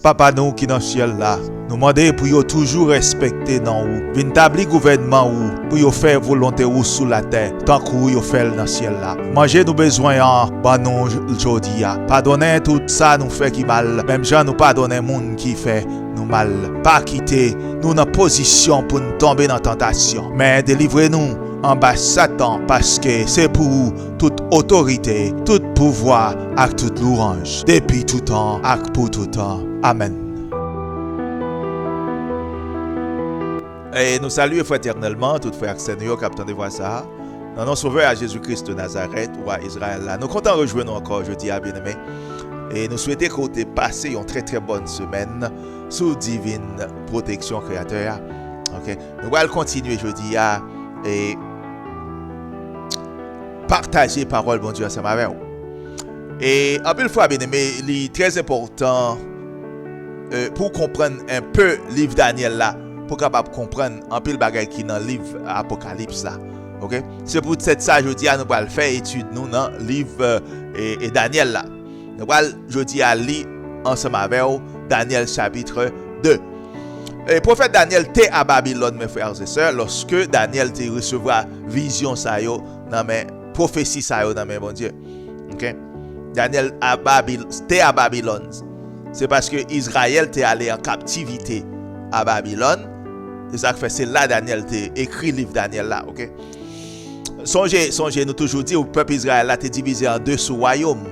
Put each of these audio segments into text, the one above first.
Papa nous qui dans le ciel là, nous demander pour yo toujours respecter dans ou, vinn tabli gouvernement ou, pour yo faire volonté ou sous la terre, tant que yo fait dans le ciel là. Manger nous besoin en, bah nous jodi a. Pardonner tout ça nous fait qui mal, même gens nous pardonner monde qui fait nous mal. Pas quitter nous dans position pour nous tomber dans tentation, mais délivrez-nous en bas Satan parce que c'est pour toute autorité, tout pouvoir et toute louange depuis tout temps et pour tout temps. Amen. Et nous saluons fraternellement tous frères Seigneur qui attendent voir ça. Dans notre sauveur à Jésus-Christ de Nazareth ou à Israël là. Nous comptons rejoindre encore jeudi à bien-aimé. Et nous souhaitons que vous ayez passé une très très bonne semaine sous divine protection créateur. OK. Nous allons continuer jeudi à et partager parole bon Dieu ensemble avec vous. Et en plus fois bien-aimé, il est très important pour comprendre un peu le livre Daniel là, pour capable comprendre un peu le bagage qui dans le livre Apocalypse là. OK? C'est pour cette ça jeudi à nous allons faire étude nous dans le livre et Daniel là. Nous allons jeudi à lire ensemble avec vous Daniel chapitre 2. Le prophète Daniel était à Babylone mes frères et sœurs lorsque Daniel te recevra vision ça yo dans mes prophéties ça yo dans mes bon Dieu. OK? Daniel était à Babylone. C'est parce que Israël était allé en captivité à Babylone. C'est ça que fait, c'est là Daniel était écrit le livre Daniel là, OK? Songez, nous toujours dit, le peuple Israël là était divisé en deux sous-royaumes.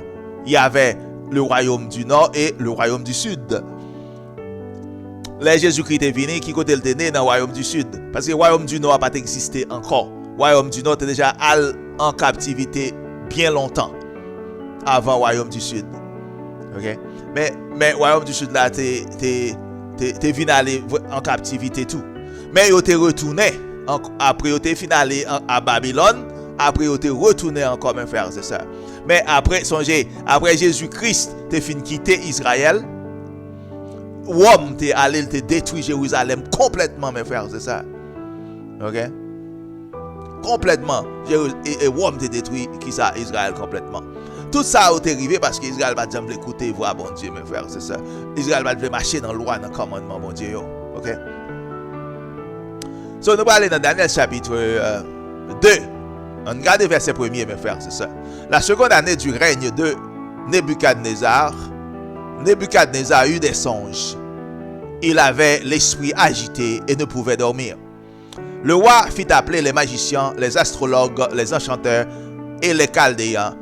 Il y avait le royaume du nord et le royaume du sud. Là, Jésus-Christ est venu, qui côté il est né dans le royaume du sud. Parce que le royaume du nord n'a pas existé encore. Le royaume du nord était déjà en captivité bien longtemps avant le royaume du sud. OK? Mais le royaume du sud là, t'es venu aller en captivité tout. Mais il était retourné. Après, il était fini aller à Babylone. Après, il était retourné encore, mes frères et sœurs. Mais après, songez, après Jésus-Christ, t'es fini quitter Israël. Rome, t'es allé, t'es détruit Jérusalem complètement, mes frères et sœurs. OK? Complètement. Et Rome t'es détruit, qui ça, Israël complètement. Tout ça a été arrivé parce qu'Israël va jamais écouter voix bon Dieu mes frères c'est ça. Israël va devoir marcher dans la loi dans le commandement bon Dieu. OK? So nous allons aller dans Daniel chapitre 2. On regarde verset 1er mes frères c'est ça. La seconde année du règne de Nebuchadnezzar eut des songes. Il avait l'esprit agité et ne pouvait dormir. Le roi fit appeler les magiciens, les astrologues, les enchanteurs et les chaldéens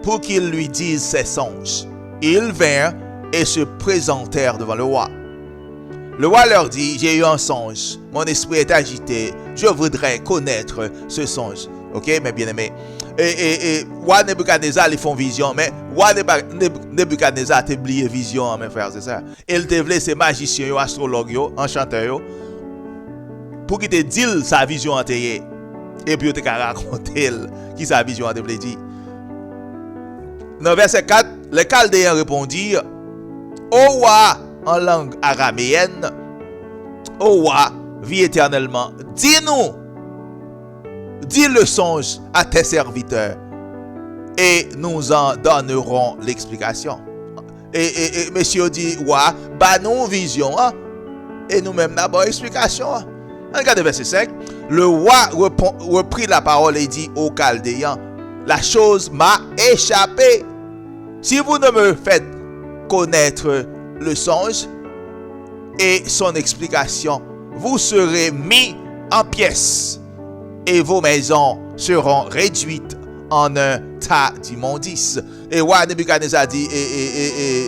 pour qu'ils lui disent ses songes. Ils vinrent et se présentèrent devant le roi. Le roi leur dit, j'ai eu un songe, mon esprit est agité, je voudrais connaître ce songe. OK, mes bien-aimés. Et roi Nebuchadnezzar, ils font vision, mais roi Nebuchadnezzar a oublié vision, mes frères, c'est ça. Il te voulait ces magiciens, astrologues, enchanteurs, pour qu'ils te disent sa vision en terre. Et puis, il te raconter qui sa vision en terre dit. Dans verset 4, les Chaldéens répondirent, ô roi, en langue araméenne, ô roi, vis éternellement, dis-nous, dis le songe à tes serviteurs, et nous en donnerons l'explication. Et monsieur dit, roi, bah nous vision, hein? Et nous-mêmes d'abord explication. Hein? Regardez verset 5, le roi reprit la parole et dit aux Chaldéens, la chose m'a échappé. Si vous ne me faites connaître le songe et son explication, vous serez mis en pièces et vos maisons seront réduites en un tas d'immondices. Et roi Nebuchadnezzar dit,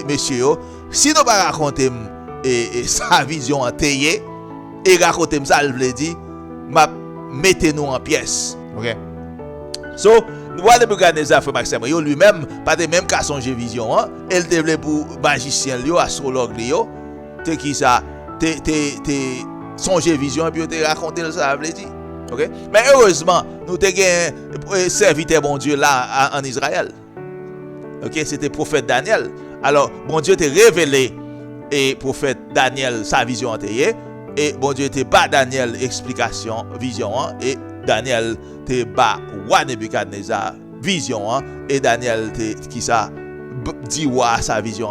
messieurs, si nous pas raconter sa vision en théier et raconter ça, il veut dire, mettez-nous en pièces. OK? So, roi Nebuchadnezzar fait Maxime, yo lui-même pas de même qu'à songer vision, hein. Il devait pour magicien lui, astrologue lui, te qui ça, te songer vision et puis te raconter ça veut dire. OK? Mais heureusement, nous te gain serviteur bon Dieu là en Israël. OK, c'était prophète Daniel. Alors, bon Dieu t'a révélé et prophète Daniel sa vision en terre et bon Dieu t'a pas Daniel explication vision hein, et Daniel te ba roi Nebuchadnezzar vision hein, et Daniel te qui ça dit ouais sa vision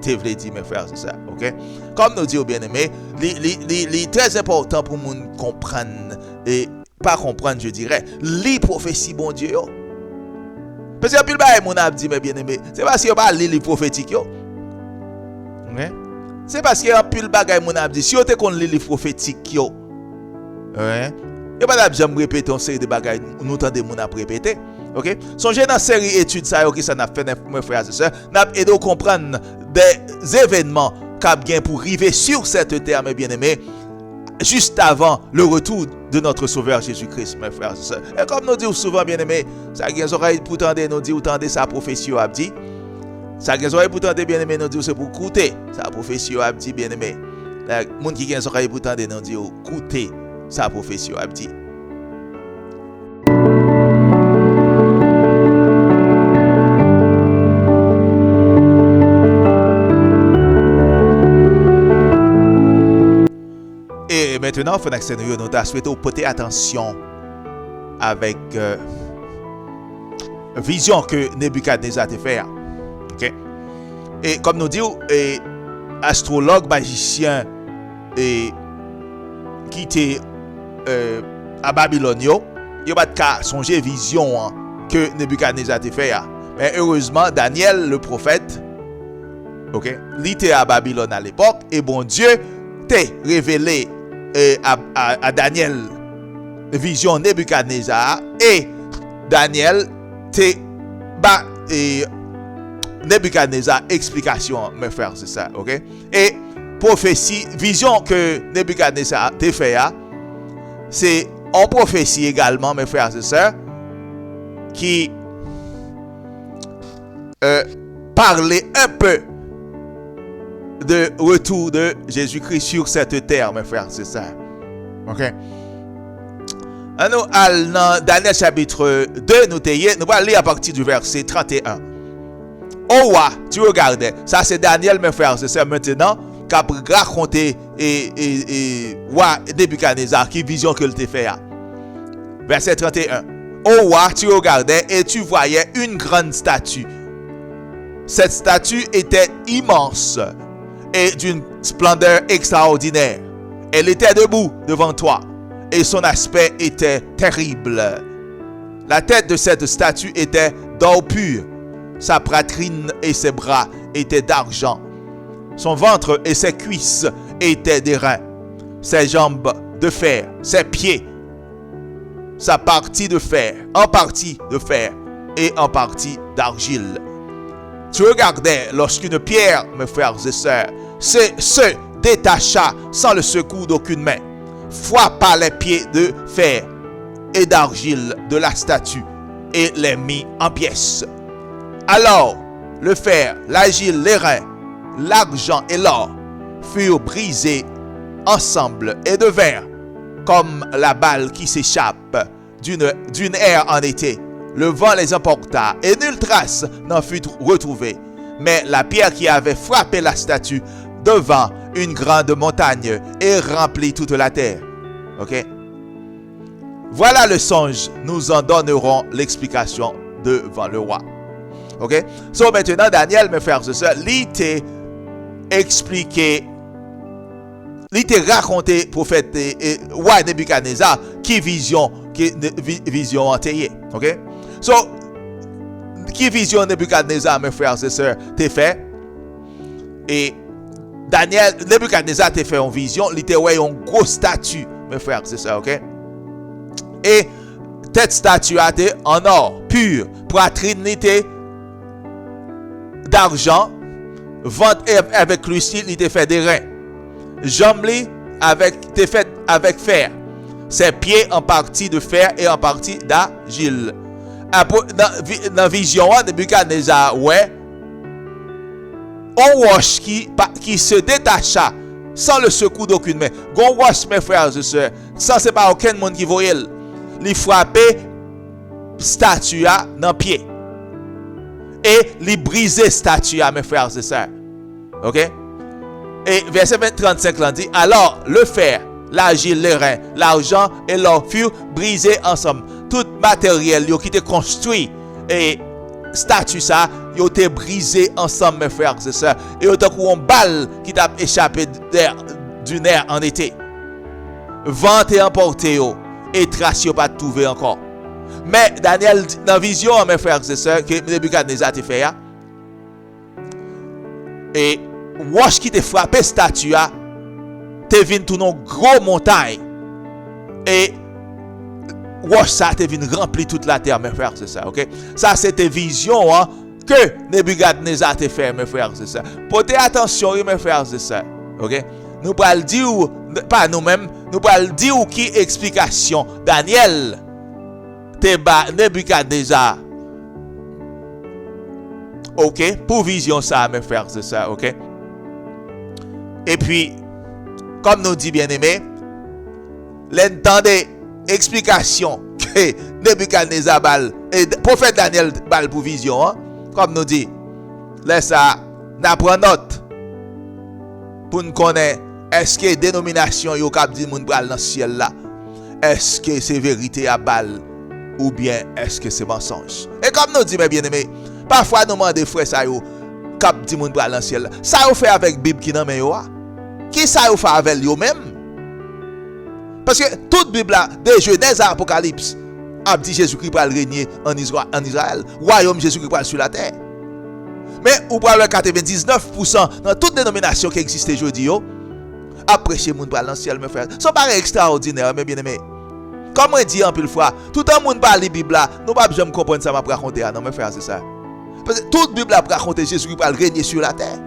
te vle dit mes frères c'est ça. OK, comme nous dit bien aimé, c'est très important pour nous comprendre et pas comprendre je dirais les prophéties bon Dieu yo. Parce que pile bail mon a dit mes bien aimé, c'est parce que pas les prophétiques yo. OK, c'est parce que pile bagay mon a dit si on te kon les prophétiques yo. Ouais. Et pas jamais répéter une série de bagages nous tendez mon a répéter. OK, songez dans série études ça qui ça n'a fait mes frères et sœurs, n'a aidé à comprendre des événements qu'a bien pour arriver sur cette terre mes bien-aimés juste avant le retour de notre sauveur Jésus-Christ mes frères et sœurs. Et comme nous dit souvent bien-aimés, ça qui oreilles pour tendre nous dit ou tendre sa prophétie a dit. Ça qui oreilles pour tendre bien-aimés nous dit c'est pour écouter sa prophétie a dit bien-aimés. Les monde qui ont oreilles pour tendre nous dit écouter sa prophétie a dit. Et maintenant, il faut que nous souhaitons porter attention avec vision que Nebuchadnezzar a fait. OK? Et comme nous disons, astrologue, magicien et qui était à Babylone, il n'y a pas de cas songer vision que Nebuchadnezzar a fait. Mais heureusement, Daniel, le prophète, OK, il était à Babylone à l'époque et bon Dieu t'a révélé à Daniel vision Nebuchadnezzar et Daniel t'a Nebuchadnezzar explication mes frères c'est ça. OK, et prophétie vision que Nebuchadnezzar t'a fait c'est en prophétie également mes frères et sœurs qui parlait un peu de retour de Jésus-Christ sur cette terre, mes frères, c'est ça. OK. Nous allons dans Daniel chapitre 2, nous allons lire à partir du verset 31. Oh, ouais, tu regardes, ça c'est Daniel, mes frères, c'est ça maintenant, qui a raconté Nebuchadnezzar, qui vision que te fait. Verset 31. Oh, ouais, tu regardais et tu voyais une grande statue. Cette statue était immense et d'une splendeur extraordinaire. Elle était debout devant toi et son aspect était terrible. La tête de cette statue était d'or pur. Sa poitrine et ses bras étaient d'argent. Son ventre et ses cuisses étaient d'airain. Ses jambes de fer, ses pieds, sa partie de fer, en partie de fer et en partie d'argile. Tu regardais lorsqu'une pierre, mes frères et sœurs, se détacha sans le secours d'aucune main, frappa les pieds de fer et d'argile de la statue et les mit en pièces. Alors, le fer, l'argile, l'airain, l'argent et l'or furent brisés ensemble et devinrent comme la balle qui s'échappe d'une aire en été. Le vent les emporta et nulle trace n'en fut retrouvée. Mais la pierre qui avait frappé la statue devint une grande montagne et remplit toute la terre. OK? Voilà le songe. Nous en donnerons l'explication devant le roi. OK? So maintenant, Daniel, mes frères et sœurs, il t'a expliqué, il t'a raconté, prophète roi Nebuchadnezzar, qui vision entière. OK? So, qui vision Nebuchadnezzar, mes frères et sœurs, t'a fait? Et Nebuchadnezzar t'a fait une vision, il t'a vu une grosse statue, mes frères et sœurs, OK? Et cette statue a été en or pur, poitrine était d'argent, ventre avec lui, il était fait d'airain, jambes était fait avec fer, ses pieds en partie de fer et en partie d'argile. Dans la vision, Nebuchadnezzar, ouais, on roche qui se détacha sans le secours d'aucune main. On roche, mes frères et sœurs, sans c'est pas aucun monde qui voyait. Il frappait statue dans le pied. Et il brisait statue, mes frères et sœurs. OK? Et verset 35 là dit, alors le fer, l'argile, l'airain, l'argent et l'or furent brisés ensemble. Tout matériel qui était construit et statue ça, ils ont été brisés ensemble, mes frères et sœurs. Et autant qu'on balle qui t'a échappé du nerf en été. Vent et emporté, et trace pas trouvé encore. Mais Daniel, dans la vision, mes frères et sœurs, que Nebuchadnezzar a fait, et roche qui te frappé statue, te venu tout une gros montagne. Et roche ça te venu remplir toute la terre, mes frères et sœurs. Ok? Ça, c'était vision que Nebuchadnezzar te fait, mes frères et sœurs. Portez attention, mes frères et sœurs. Ok? Nous allons dire, pas nous-mêmes, nous allons dire qui explication Daniel te ba Nebuchadnezzar. Ok? Pour vision ça, mes frères et sœurs. Ok? Et puis, comme nous dit bien-aimé, l'entendez explication que Nebuchadnezzar bal et prophète Daniel bal pour vision, comme nous dit, laisse ça, n'apprend note pour nous connaître. Est-ce que dénomination yo k'ap di moun pral dans ciel là, est-ce que c'est vérité à balle ou bien est-ce que c'est mensonge? Et comme nous dit mes bien-aimés, parfois nous demandons frères ça yo k'ap di moun pral dans ciel là. Ça yo fait avec Bible qui nan men yo a? Qui ça yo fait avec yo même? Parce que toute Bible là, de Genèse à Apocalypse, a dit Jésus-Christ pral régner en Israël, royaume Jésus-Christ pral sur la terre. Mais ou pral 99% dans toute dénomination qui existe aujourd'hui yo apprécier moun pral dans ciel, mes frères. C'est pas extraordinaire, mes bien-aimés. Comme on dit en pile fois, tout le monde parle la Bible là, nous pas besoin de comprendre ça m'a raconter non mes frères, c'est ça. Parce que toute Bible là raconter Jésus qui va régner sur la terre.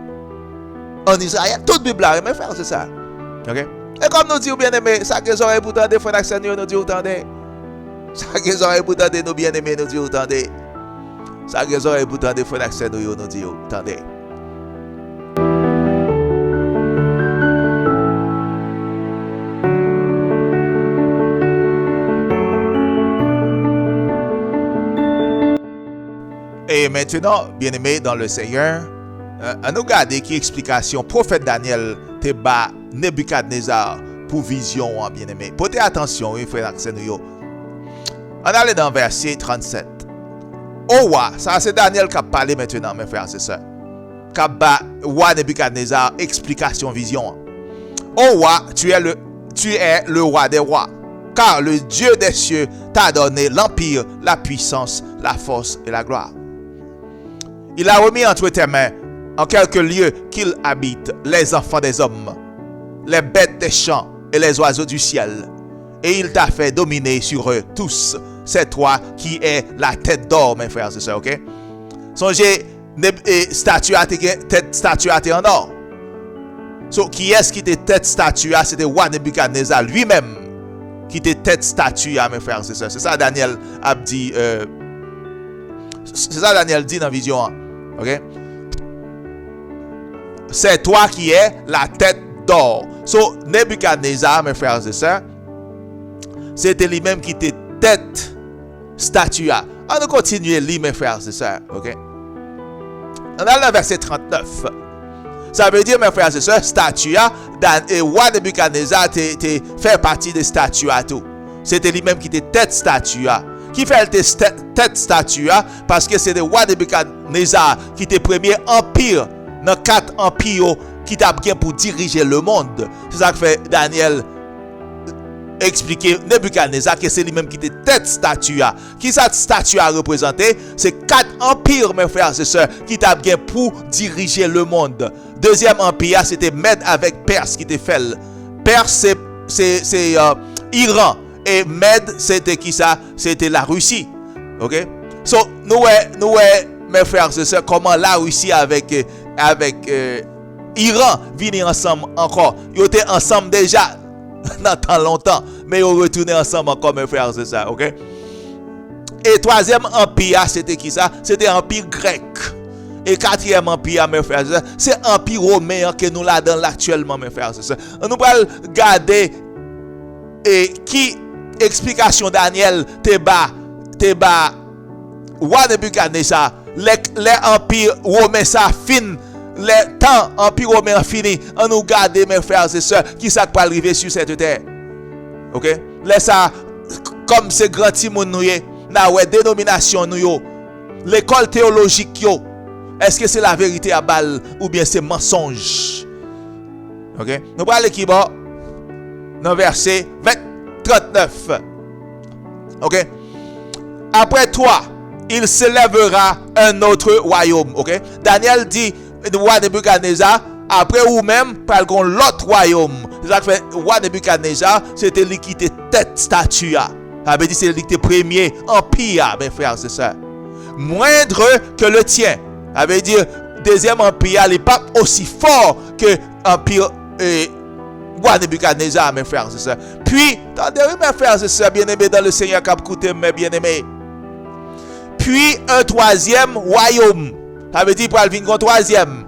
En Israël, toute Bible là, mes frères, c'est ça. OK? Et comme nous dit bien-aimés, ça que j'aurais pour tendre frères Seigneur nous dit autant de ça que j'aurais pour tendre nos bien-aimés nous dit autant de ça que j'aurais pour tendre frères Seigneur nous dit autant de. Et maintenant, bien-aimés dans le Seigneur, nous regardons qui explication prophète Daniel te ba Nebuchadnezzar pour vision, bien-aimés. Portez attention, frère Seigneur. On allait dans verset 37. Oh roi, ça c'est Daniel qui a parlé maintenant, mes frères et sœurs. Qui a ba roi Nebuchadnezzar explication vision. Oh roi, tu es le roi des rois. Car le Dieu des cieux t'a donné l'empire, la puissance, la force et la gloire. Il a remis entre tes mains, en quelques lieux qu'il habite, les enfants des hommes, les bêtes des champs et les oiseaux du ciel. Et il t'a fait dominer sur eux tous. C'est toi qui es la tête d'or, mes frères et sœurs, ok? Songez, statue en or. So, qui est-ce qui était tête statue? C'était roi Nebuchadnezzar lui-même qui était tête statue, mes frères et sœurs. C'est ça Daniel a dit. C'est ça Daniel dit dans la vision. Ok? C'est toi qui es la tête d'or. So, Nebuchadnezzar, mes frères et sœurs, c'était lui-même qui était tête statue. On va continuer à lire, mes frères et sœurs. Ok? On a le verset 39. Ça veut dire, mes frères et sœurs, statue, et roi Nebuchadnezzar fait partie des statues à tout. C'était lui-même qui était tête statue. Qui fait tête statue parce que c'est le roi Nebuchadnezzar qui était premier empire dans 4 empires qui t'a bien pour diriger le monde. C'est ça que fait Daniel expliquer Nebuchadnezzar que c'est lui-même qui était tête statue. Qui cette statue a représenté? C'est 4 empires, mes frères et sœurs, qui t'a bien pour diriger le monde. Deuxième empire, c'était Mède avec Perse qui était fait. Perse, c'est Iran. Et Mède, c'était qui ça? C'était la Russie. Ok? So, nous, mes frères et sœurs, comment la Russie avec Iran viennent ensemble encore. Ils étaient ensemble déjà dans tant longtemps. Mais ils ont retourné ensemble encore, mes frères et sœurs. Ok? Et troisième empire, c'était qui ça? C'était l'empire grec. Et quatrième empire, mes frères et sœurs, c'est l'empire romain que nous l'avons actuellement, mes frères et sœurs. Nous allons regarder et qui explication Daniel te ba roi Nebuchadnezzar les empires romains ça fin les temps empire romain fini on nous garder mes frères et sœurs qui ça va arriver sur cette terre. OK, laisse ça comme ces grands timoun nous na ouais dénomination nous yo l'école théologique yo Est-ce que c'est la vérité à balle ou bien c'est mensonge? Ok? Nous allons qui bon? Dans verset 39. Ok? Après toi, il s'élèvera un autre royaume. Ok? Daniel dit, le roi Nebuchadnezzar, après ou même, par contre, l'autre royaume. C'est ça que fait, le roi Nebuchadnezzar, c'était lui qui était tête statue. Ça veut dire c'est lui qui était premier empire, mes frères, c'est ça. Moindre que le tien. Ça veut dire, deuxième empire, il n'est pas aussi fort que l'empire roi Nebuchadnezzar, mes frères, c'est ça. Puis, attendez, mes frères, c'est ça, bien-aimés dans le Seigneur, cap coûté, mes bien-aimés. Puis, un troisième royaume. Ça veut dire, pour venir un troisième,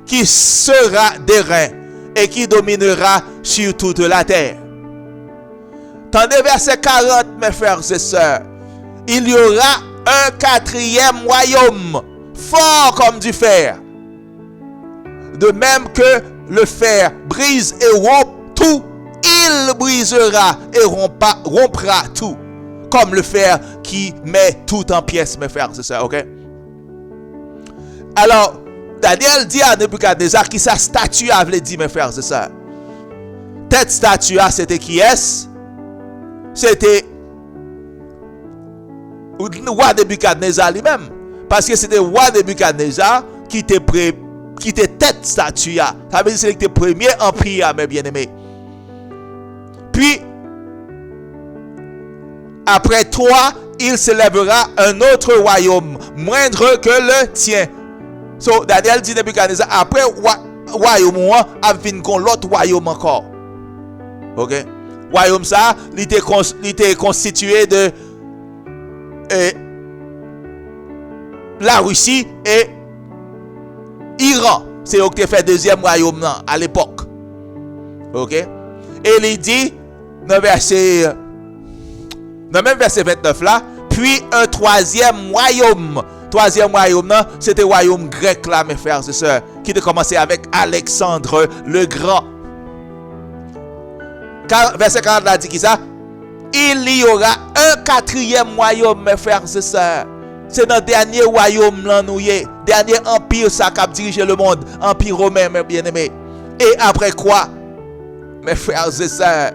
qui sera des reins et qui dominera sur toute la terre. Tendez verset 40, mes frères et sœurs. Il y aura un quatrième royaume, fort comme du fer. De même que le fer brise et rompt tout, il brisera et rompra tout. Comme le fer qui met tout en pièces, mes frères et sœurs, ok? Alors, Daniel dit à Nebuchadnezzar qui sa statue avait dit, mes frères et sœurs. Cette statue, c'était qui est-ce? C'était le roi Nebuchadnezzar lui-même. Parce que c'était le roi Nebuchadnezzar qui était tête statue. Ça veut dire que c'était le premier empire, mes bien-aimés. Puis, après toi, il s'élèvera un autre royaume, moindre que le tien. So, Daniel dit Nebuchadnezzar, après royaume, a venu con l'autre royaume encore. Ok? Royaume ça, il était constitué de la Russie et Iran. C'est eux qui ont fait deuxième royaume à l'époque. Ok? Et il dit, dans le même verset 29 là, puis un troisième royaume. Troisième royaume, c'était le royaume grec là, mes frères et sœurs, qui a commencé avec Alexandre le Grand. Verset 40 là dit qui ça? Il y aura un quatrième royaume, mes frères et sœurs. C'est dans le dernier royaume là, nous y est. Dernier empire ça qui a dirigé le monde. Empire romain, mes bien-aimés. Et après quoi? Mes frères et sœurs,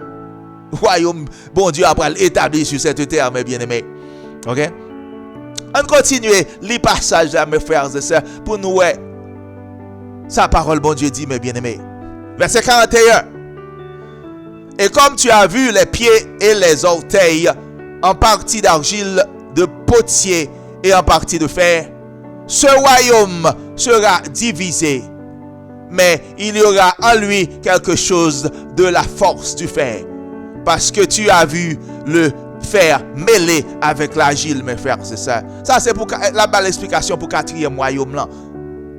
royaume, bon Dieu après établi sur cette terre, mes bien-aimés. Ok? On continue les passages là, mes frères et sœurs, pour nous, sa parole, bon Dieu dit, mes bien-aimés. Verset 41. Et comme tu as vu les pieds et les orteils, en partie d'argile, de potier et en partie de fer, ce royaume sera divisé, mais il y aura en lui quelque chose de la force du fer, parce que tu as vu le fer mêlé avec l'argile, mes frères, c'est ça. Ça, c'est pour la belle explication pour quatrième royaume là.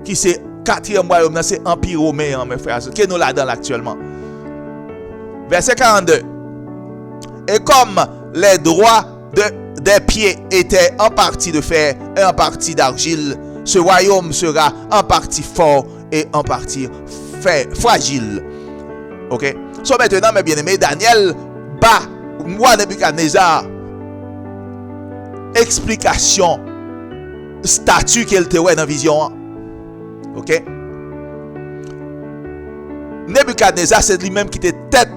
Qui c'est quatrième royaume là, c'est Empire romain, mes frères, qui nous là-dedans actuellement. Verset 42. Et comme les droits des pieds étaient en partie de fer et en partie d'argile, ce royaume sera en partie fort et en partie fragile. Ok? So maintenant, mes bien-aimés, Daniel bat roi Nebuchadnezzar. Explication statue qu'elle te voit dans la vision. Ok? Nebuchadnezzar, c'est lui-même qui était tête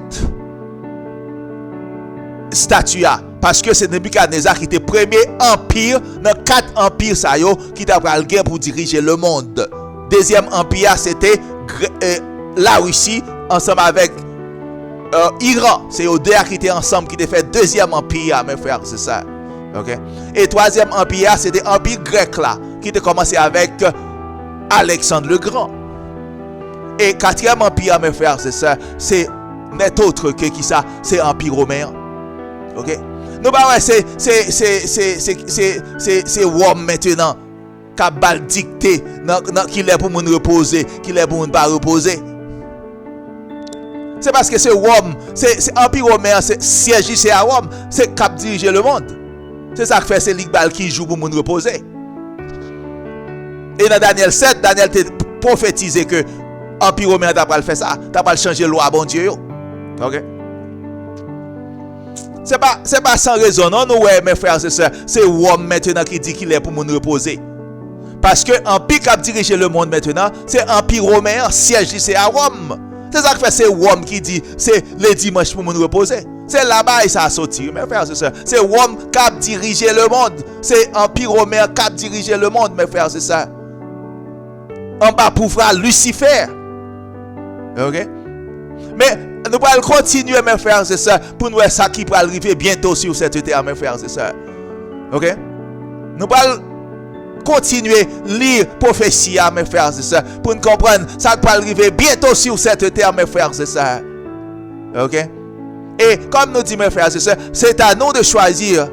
statue. Parce que c'est Nebuchadnezzar qui était premier empire dans 4 empires ça yo, qui t'a pris le gain pour diriger le monde. Deuxième empire, c'était la Russie ensemble avec Iran. C'est eux deux qui étaient ensemble qui étaient fait deuxième empire, mes frères, c'est ça. Ok? Et troisième empire, c'était l'empire grec là, qui était commencé avec Alexandre le Grand. Et quatrième empire, mes frères, c'est ça. C'est n'est autre que qui ça? C'est l'empire romain. Ok? Nous bah ouais, c'est Rome maintenant qui a bal dicté qui est pour nous reposer, qui est pour nous pas reposer. C'est parce que c'est Rome, c'est Empire romain, c'est siège c'est à Rome, c'est cap diriger le monde. C'est ça que fait c'est l'Iqbal qui joue pour nous reposer. Et dans Daniel 7, Daniel t'a prophétisé que Empire romain t'a pas fait ça, t'a pas changer loi bon Dieu. OK? C'est pas sans raison non, nous ouais mes frères et sœurs, c'est Rome maintenant qui dit qu'il est pour nous reposer. Parce que l'empire qui a dirigé le monde maintenant, c'est l'empire romain, siège c'est à Rome. C'est ça que fait, c'est Rome qui dit, c'est le dimanche pour nous reposer. C'est là-bas et ça a sorti, mes frères et sœurs. C'est Rome qui a dirigé le monde. C'est l'empire romain qui a dirigé le monde, mes frères et sœurs. En bas pour faire Lucifer. Ok? Mais nous allons continuer, mes frères et sœurs, pour nous voir ça qui va arriver bientôt sur cette terre, mes frères et sœurs. Ok? Nous allons continuer à lire prophétie, mes frères et sœurs, pour nous comprendre ça qui va arriver bientôt sur cette terre, mes frères et sœurs. Ok? Et comme nous dit, mes frères et sœurs, c'est à nous de choisir.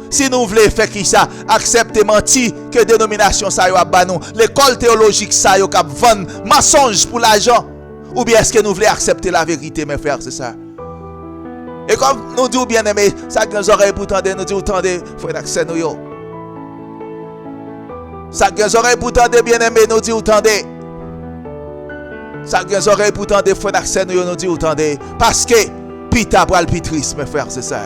Si nous voulons faire qui ça, accepter mentir que dénomination ça y a nous, l'école théologique ça y a vendre mensonge pour l'argent, ou bien est-ce que nous voulons accepter la vérité, mes frères, c'est ça. Et comme nous disons bien aimé, ça que nous oreilles pour tendre, nous disons tendre, frère d'accès nous yo. Ça que nous oreilles pour tendre, bien aimé, nous disons tendre. Ça que nous oreilles pour tendre, frère d'accès nous yo, nous disons tendre. Parce que pita pour le pitris, mes frères, c'est ça.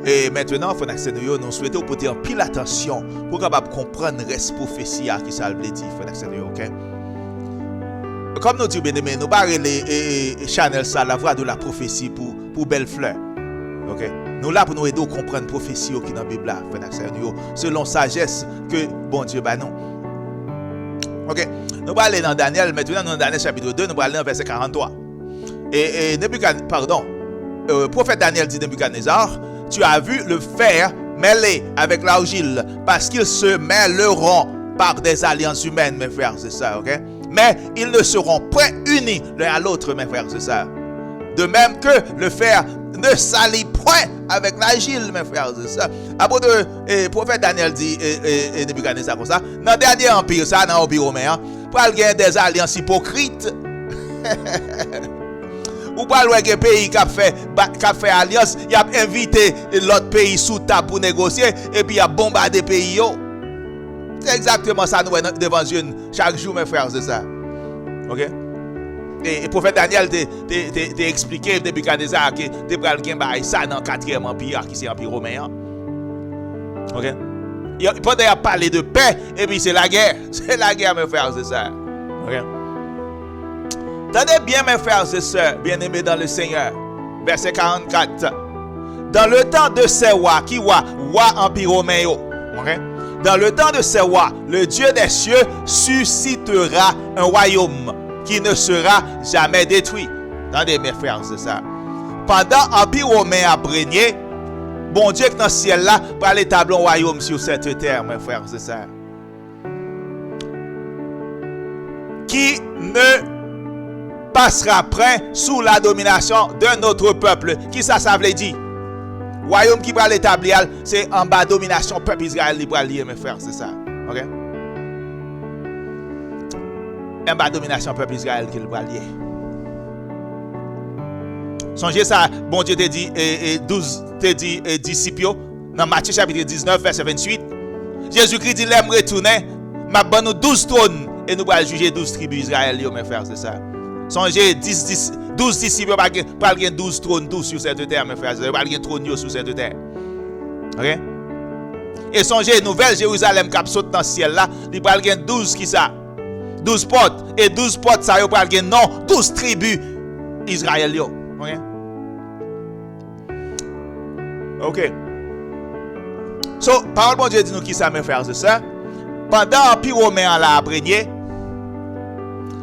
Et maintenant, nous souhaitons porter en pile attention pour capable comprendre le reste prophétie qui ça veut dire, ok? Comme nous disons bien aimé, nous barrer les channels ça la voix de la prophétie pour belle fleur. OK? Nous là pour nous aider à comprendre la prophétie qui dans la Bible là, selon sagesse que bon Dieu ba nous. OK? Nous allons aller dans Daniel, maintenant dans Daniel chapitre 2, nous allons aller dans verset 43. Et prophète Daniel dit Nebuchadnezzar, tu as vu le fer mêlé avec l'argile parce qu'ils se mêleront par des alliances humaines, mes frères, c'est ça, ok? Mais ils ne seront point unis l'un à l'autre, mes frères, c'est ça. De même que le fer ne s'allie point avec l'argile, mes frères, c'est ça. Après le prophète Daniel dit, et Nebuchadnezzar comme ça, dans le dernier empire, ça, dans l'empire romain, pour gagner des alliances hypocrites. Ou pas le pays qui a fait alliance, il a invité l'autre pays sous table pour négocier et puis il a bombardé le pays. C'est exactement ça nous devant Dieu chaque jour, mes frères, c'est ça. OK? Et le prophète Daniel t'a expliqué depuis Nebuchadnezzar que tu pral gen bay ça dans le 4e empire qui c'est l'empire romain. OK? Il peut parler de paix et puis c'est la guerre. C'est la guerre, mes frères, c'est ça. OK? Tenez bien, mes frères et sœurs, bien-aimés dans le Seigneur. Verset 44. Dans le temps de ces rois, qui roi empire romain, okay? Dans le temps de ces rois, le Dieu des cieux suscitera un royaume qui ne sera jamais détruit. Attendez, mes frères, c'est ça. Pendant l'empire romain a régné, bon Dieu qui dans le ciel là, pour établir un royaume sur cette terre, mes frères, c'est ça. Qui ne passera près sous la domination de notre peuple. Qui ça veut dire? Royaume qui va l'établir, c'est en bas domination peuple Israël qui va lier, mes frères, c'est ça. OK? En bas domination peuple Israël qui va lier. Songez ça, bon Dieu te dit, et 12 te dit, disciples, dans Matthieu chapitre 19, verset 28. Jésus-Christ dit, l'aime retourner, m'a bon nous 12 trônes, et nous allons juger 12 tribus Israël, mes frères, c'est ça. Songez 12 disciples, pas 12 trônes tous sur cette terre, mes frères, pas de trône sur cette terre. OK? Et songez, nouvelle Jérusalem qui saute dans le ciel là, il va y 12 qui ça? 12 portes. Et 12 portes, ça y a non, 12 tribus Israël. OK? OK. So, parole bon Dieu dit nous qui ça, mes frères et sœurs. Pendant l'empire romain l'a régné,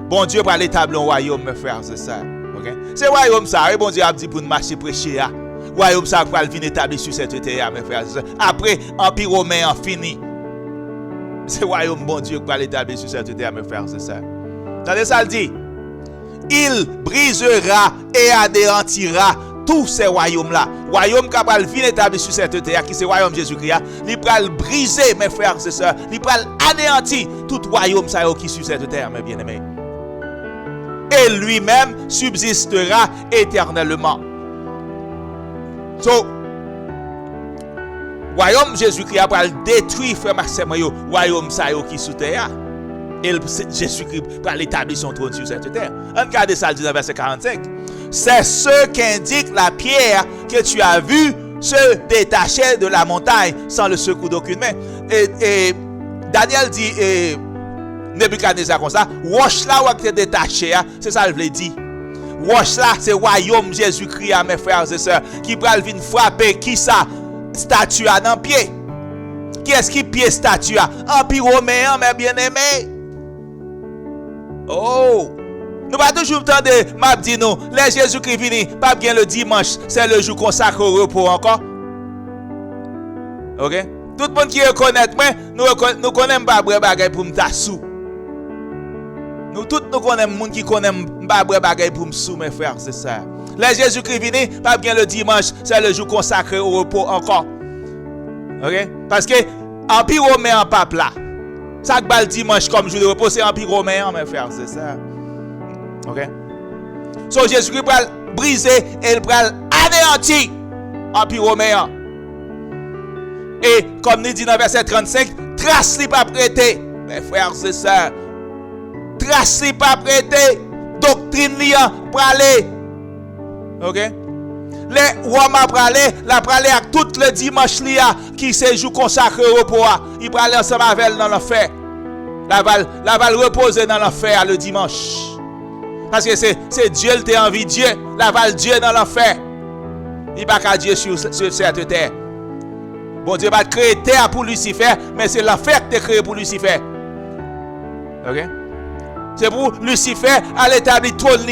bon Dieu va l'établir un royaume, mes frères, c'est ça. Okay? C'est le royaume ça, et bon Dieu a dit pour nous marcher prêcher. Le royaume ça va venir établir sur cette terre, mes frères, c'est ça. Après, l'empire romain a fini. C'est le royaume, bon Dieu, qui va l'établir sur cette terre, mes frères, c'est ça. Attendez ça, le dit. Il brisera et anéantira tous ces royaumes-là. Royaume qui va venir établir sur cette terre, qui c'est le royaume Jésus-Christ, il va briser, mes frères, c'est ça. Il va anéantir tout royaume ça qui est sur cette terre, mes bien-aimés. Et lui-même subsistera éternellement. So, royaume Jésus-Christ va détruire frère Maxime, royaume ça qui sous terre. Et Jésus-Christ va l'établir son trône sur cette terre. Regardez ça, le 19 verset 45. C'est ce qu'indique la pierre que tu as vue se détacher de la montagne sans le secours d'aucune main. Et Daniel dit, Nebuchadnezzar comme ça, roche là où tu détaché, c'est ça qu'il dit. Roche là, c'est royaume Jésus-Christ, mes frères et sœurs, qui va venir frapper, qui ça? Statue à dans pied. Qui est-ce qui pied statue à? Empire romain, mes bien-aimés. Oh! Nous pas toujours entendre, m'a dit nous, les Jésus-Christ vini, pas bien le dimanche, c'est le jour consacré au repos encore. OK? Tout le monde qui reconnaît moi, nous connaissons pas vrai bagay pour m'tassou. Nous tous nous connaissons monde qui connaît pas vrai bagay pour m'sou mes frères, c'est ça. Les Jésus-Christ vini, pas bien le dimanche, c'est le jour consacré au repos encore. OK? Parce que empire romain en pape là. Ça que le dimanche comme jour de repos, c'est empire romain mes frères, c'est ça. OK? So Jésus-Christ va briser et il va anéantir l'empire romain. Et comme nous dit dans verset 35, trace n'est pas prêté. Mes frères et sœurs, trace n'est pas prêté. Doctrine liant pour aller. OK? Les Romains pralé, la pralé avec tout le dimanche lia qui se joue consacré au repos. Il pralé ensemble avec dans l'enfer. La val reposer dans l'enfer le dimanche. Parce que c'est Dieu qui a envie Dieu, la val Dieu dans l'enfer. Il pas qu'à Dieu sur cette terre. Bon Dieu va créer terre pour Lucifer, mais c'est l'enfer qui est créé pour Lucifer. OK? C'est pour Lucifer à l'établir trône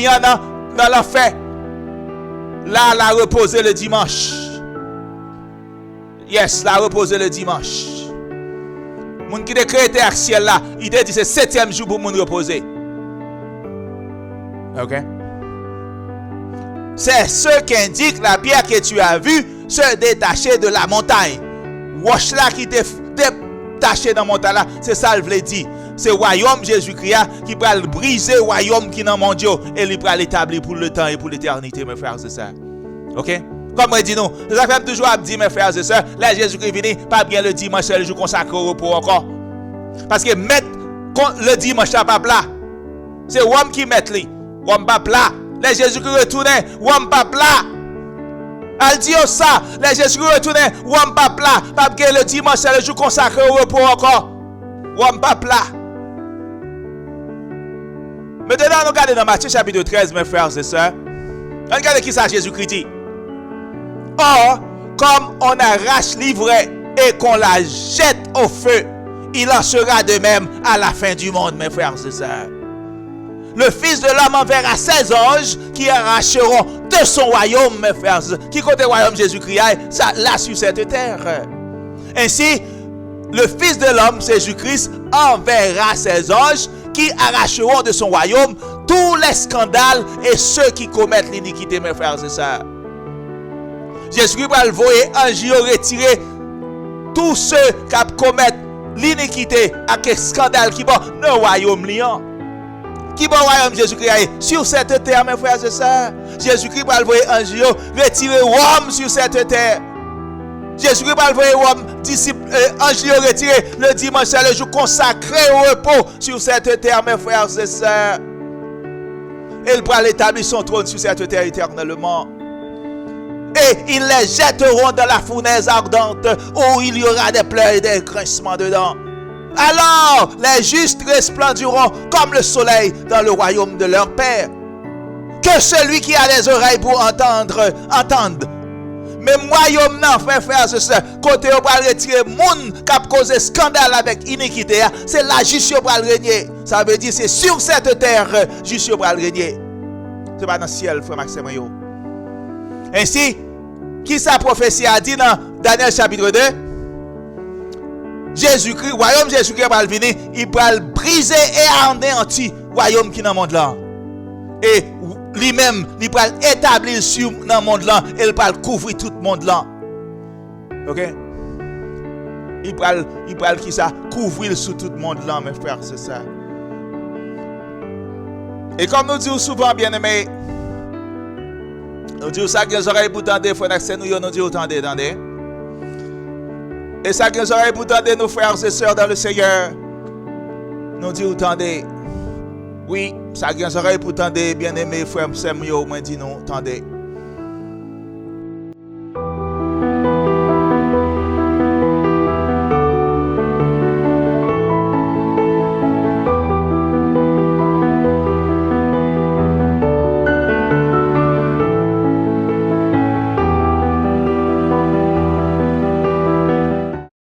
dans l'enfer. Là, la reposer le dimanche. Yes, la reposer le dimanche. Moun qui a créé terre ciel là, il dit c'est 7e jour pour moun reposer. OK? C'est ce qu'indique la pierre que tu as vue se détacher de la montagne. Roche là qui était détaché dans la montagne là, c'est ça que je voulais dire. C'est le royaume Jésus-Christ qui va briser le royaume qui est dans le monde et il va l'établir pour le temps et pour l'éternité, mes frères et sœurs. OK? Comme je dis nous, nous avons toujours dit, mes frères et sœurs, là Jésus-Christ venu, pas bien le dimanche, c'est le jour consacré au repos encore. Parce que mettre le dimanche à pas là, c'est l'homme qui met lui. L'homme pas là. Les Jésus-Christ retourne, l'homme pas là. Elle dit ça, les Jésus-Christ retourne, l'homme pas là. Pas bien le dimanche, c'est le jour consacré au repos encore. L'homme pas là. Maintenant, nous regardons dans Matthieu chapitre 13, mes frères et sœurs. Regardez qui ça Jésus-Christ dit. Or, comme on arrache l'ivraie et qu'on la jette au feu, il en sera de même à la fin du monde, mes frères et sœurs. Le Fils de l'homme enverra ses anges qui arracheront de son royaume, mes frères et sœurs. Qui côté royaume Jésus-Christ, ça là sur cette terre. Ainsi, le Fils de l'homme, Jésus-Christ, enverra ses anges qui arracheront de son royaume tous les scandales et ceux qui commettent l'iniquité, mes frères et sœurs. Jésus-Christ va le voir ange retirer tous ceux qui commettent l'iniquité avec scandale qui vont dans le royaume liant. Qui va au royaume Jésus-Christ sur cette terre, mes frères et sœurs. Jésus-Christ va le voir ange retirer Rome sur cette terre. Jésus-Christ va le voir Rome disciple ange retirer le dimanche, c'est le jour consacré au repos sur cette terre, mes frères et sœurs. Il va l'établir son trône sur cette terre éternellement. Et ils les jetteront dans la fournaise ardente où il y aura des pleurs et des grincements dedans. Alors les justes resplendiront comme le soleil dans le royaume de leur Père. Que celui qui a des oreilles pour entendre, entende. Mais royaume non, frères et sœurs, côté on va retirer moun qui a causé scandale avec iniquité, c'est la justice pour le régner. Ça veut dire c'est sur cette terre justice pour le régner. C'est pas dans le ciel, frère Maxime. Ainsi, qui sa prophétie a dit dans Daniel chapitre 2, Jésus-Christ, royaume Jésus-Christ va venir, il va briser et anéantir le royaume qui est dans le monde là. Et lui-même, il va établir sur le monde là, et il va couvrir tout le monde là. OK? Il va qui ça couvrir sur tout le monde là, mes frères, c'est ça. Et comme nous disons souvent, bien-aimés, nous disons ça que les oreilles pour tendre, frères et nous disons tendez. Et ça que les oreilles pour tendre, nos frères et sœurs dans le Seigneur. Nous disons, attendez. Oui, ça a oreille pour tendre, bien-aimé frère Samuel, moi dis non, attendez.